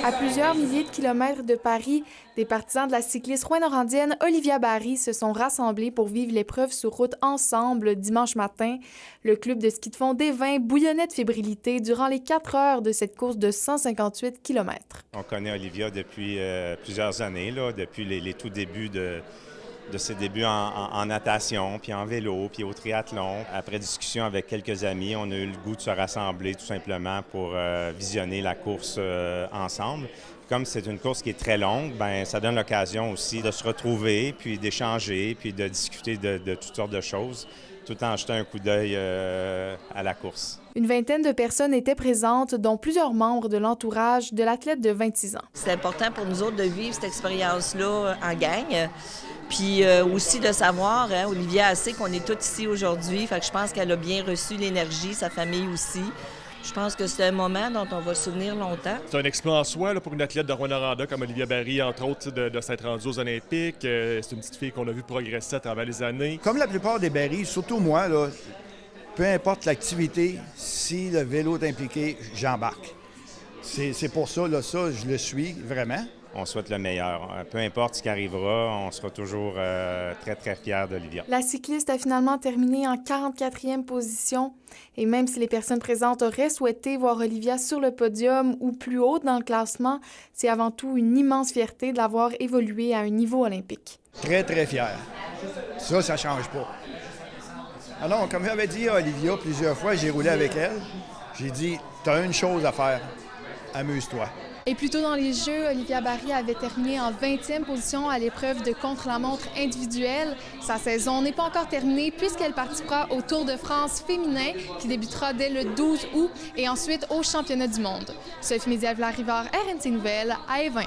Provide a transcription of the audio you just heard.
À plusieurs milliers de kilomètres de Paris, des partisans de la cycliste rouyn-norandienne Olivia Barry se sont rassemblés pour vivre l'épreuve sur route ensemble dimanche matin. Le club de ski de fond des Vins bouillonnait de fébrilité durant les 4 heures de cette course de 158 km. On connaît Olivia depuis plusieurs années, là, depuis les tout débuts de ses débuts en natation, puis en vélo, puis au triathlon. Après discussion avec quelques amis, on a eu le goût de se rassembler tout simplement pour visionner la course ensemble. Comme c'est une course qui est très longue, bien, ça donne l'occasion aussi de se retrouver, puis d'échanger, puis de discuter de toutes sortes de choses, tout en jetant un coup d'œil à la course. Une vingtaine de personnes étaient présentes, dont plusieurs membres de l'entourage de l'athlète de 26 ans. C'est important pour nous autres de vivre cette expérience-là en gang. Puis aussi de savoir, hein, Olivia sait qu'on est tous ici aujourd'hui, fait que je pense qu'elle a bien reçu l'énergie, sa famille aussi. Je pense que c'est un moment dont on va se souvenir longtemps. C'est un exploit en soi là, pour une athlète de Rouyn-Noranda comme Olivia Barry, entre autres, de s'être rendue aux Olympiques. C'est une petite fille qu'on a vu progresser à travers les années. Comme la plupart des Barry, surtout moi, là, peu importe l'activité, si le vélo est impliqué, j'embarque. C'est pour ça, là, ça, je le suis vraiment. On souhaite le meilleur. Peu importe ce qui arrivera, on sera toujours très, très fiers d'Olivia. La cycliste a finalement terminé en 44e position. Et même si les personnes présentes auraient souhaité voir Olivia sur le podium ou plus haut dans le classement, c'est avant tout une immense fierté de l'avoir évolué à un niveau olympique. Très, très fier. Ça ne change pas. Alors, comme j'avais dit à Olivia plusieurs fois, j'ai roulé avec elle. J'ai dit, tu as une chose à faire, amuse-toi. Et plus tôt dans les Jeux, Olivia Barry avait terminé en 20e position à l'épreuve de contre-la-montre individuelle. Sa saison n'est pas encore terminée puisqu'elle participera au Tour de France féminin qui débutera dès le 12 août et ensuite au championnat du monde. Sophie Médial-Rivard, RNC Nouvelles, à Évin.